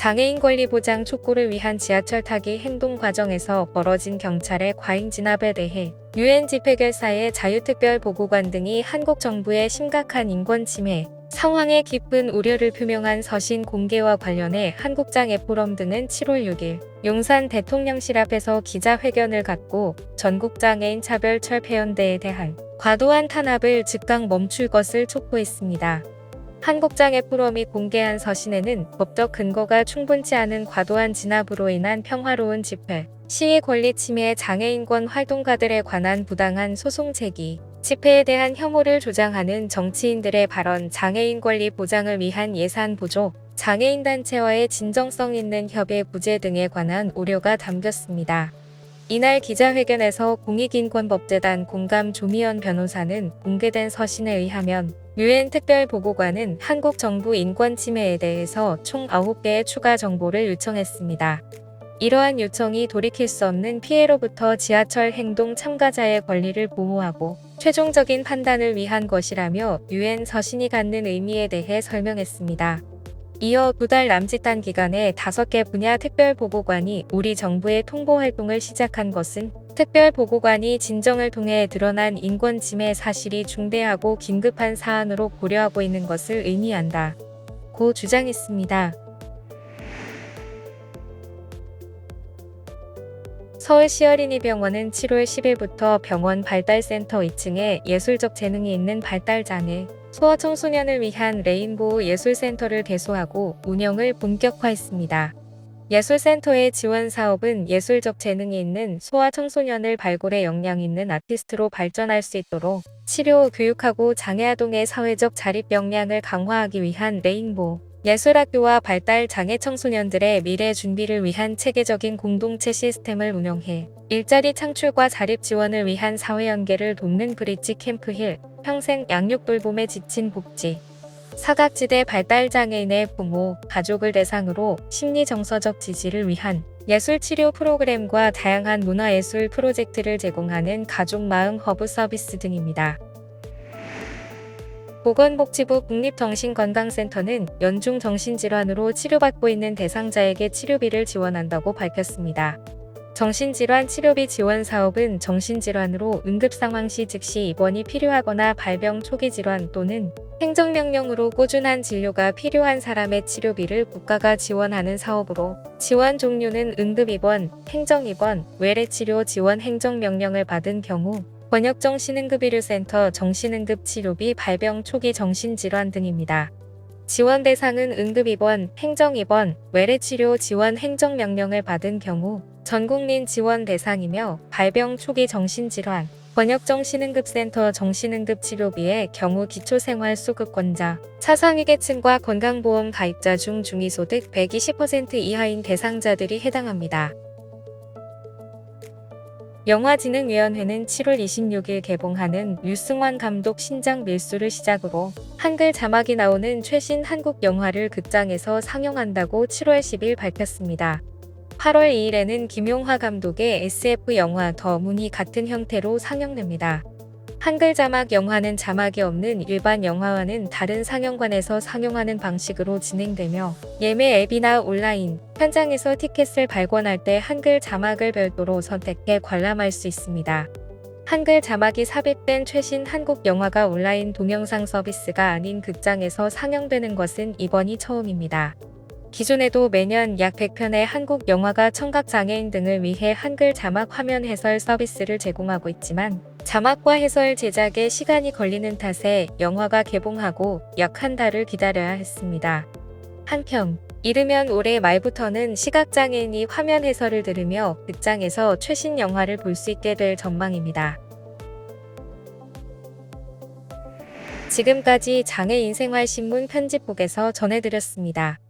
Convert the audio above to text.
장애인 권리 보장 촉구를 위한 지하철 타기 행동 과정에서 벌어진 경찰의 과잉 진압에 대해 유엔 집회결사의 자유특별보고관 등이 한국 정부의 심각한 인권 침해 상황에 깊은 우려를 표명한 서신 공개와 관련해 한국장애포럼 등은 7월 6일 용산 대통령실 앞에서 기자회견을 갖고 전국장애인 차별철폐연대에 대한 과도한 탄압을 즉각 멈출 것을 촉구했습니다. 한국장애포럼이 공개한 서신에는 법적 근거가 충분치 않은 과도한 진압으로 인한 평화로운 집회, 시위 권리 침해 장애인권 활동가들에 관한 부당한 소송 제기, 집회에 대한 혐오를 조장하는 정치인들의 발언, 장애인 권리 보장을 위한 예산 보조, 장애인 단체와의 진정성 있는 협의 부재 등에 관한 우려가 담겼습니다. 이날 기자회견에서 공익인권법재단 공감 조미연 변호사는 공개된 서신에 의하면 유엔 특별보고관은 한국 정부 인권 침해에 대해서 총 9개의 추가 정보를 요청했습니다. 이러한 요청이 돌이킬 수 없는 피해로부터 지하철 행동 참가자의 권리를 보호하고 최종적인 판단을 위한 것이라며 유엔 서신이 갖는 의미에 대해 설명했습니다. 이어 2달 남짓한 기간에 5개 분야 특별보고관이 우리 정부의 통보활동을 시작한 것은 특별보고관이 진정을 통해 드러난 인권 침해 사실이 중대하고 긴급한 사안으로 고려하고 있는 것을 의미한다. 고 주장했습니다. 서울시 어린이병원은 7월 10일부터 병원 발달센터 2층에 예술적 재능이 있는 발달장애, 소아청소년을 위한 레인보우 예술센터를 개소하고 운영을 본격화했습니다. 예술센터의 지원 사업은 예술적 재능이 있는 소아청소년을 발굴해 역량 있는 아티스트로 발전할 수 있도록 치료, 교육하고 장애아동의 사회적 자립 역량을 강화하기 위한 레인보우 예술학교와 발달 장애 청소년들의 미래 준비를 위한 체계적인 공동체 시스템을 운영해 일자리 창출과 자립 지원을 위한 사회 연계를 돕는 브릿지 캠프 힐, 평생 양육 돌봄에 지친 복지, 사각지대 발달장애인의 부모, 가족을 대상으로 심리정서적 지지를 위한 예술치료 프로그램과 다양한 문화예술 프로젝트를 제공하는 가족마음 허브 서비스 등입니다. 보건복지부 국립정신건강센터는 연중 정신질환으로 치료받고 있는 대상자에게 치료비를 지원한다고 밝혔습니다. 정신질환 치료비 지원 사업은 정신질환으로 응급상황 시 즉시 입원이 필요하거나 발병 초기 질환 또는 행정명령으로 꾸준한 진료가 필요한 사람의 치료비를 국가가 지원하는 사업으로 지원 종류는 응급입원, 행정입원, 외래치료 지원 행정명령을 받은 경우 번역정신응급의료센터 정신응급치료비 발병 초기 정신질환 등입니다. 지원 대상은 응급입원, 행정입원, 외래치료 지원 행정명령을 받은 경우 전국민 지원 대상이며 발병 초기 정신질환, 번역정신응급센터 정신응급치료비의 경우 기초생활수급권자, 차상위계층과 건강보험 가입자 중 중위소득 120% 이하인 대상자들이 해당합니다. 영화진흥위원회는 7월 26일 개봉하는 류승환 감독 신작 밀수를 시작으로 한글 자막이 나오는 최신 한국 영화를 극장에서 상영한다고 7월 10일 밝혔습니다. 8월 2일에는 김용화 감독의 SF 영화 더 문이 같은 형태로 상영됩니다. 한글 자막 영화는 자막이 없는 일반 영화와는 다른 상영관에서 상영하는 방식으로 진행되며 예매 앱이나 온라인, 현장에서 티켓을 발권할 때 한글 자막을 별도로 선택해 관람할 수 있습니다. 한글 자막이 삽입된 최신 한국 영화가 온라인 동영상 서비스가 아닌 극장에서 상영되는 것은 이번이 처음입니다. 기존에도 매년 약 100편의 한국 영화가 청각장애인 등을 위해 한글 자막 화면 해설 서비스를 제공하고 있지만 자막과 해설 제작에 시간이 걸리는 탓에 영화가 개봉하고 약 한 달을 기다려야 했습니다. 한편 이르면 올해 말부터는 시각장애인이 화면 해설을 들으며 극장에서 최신 영화를 볼 수 있게 될 전망입니다. 지금까지 장애인생활신문 편집국에서 전해드렸습니다.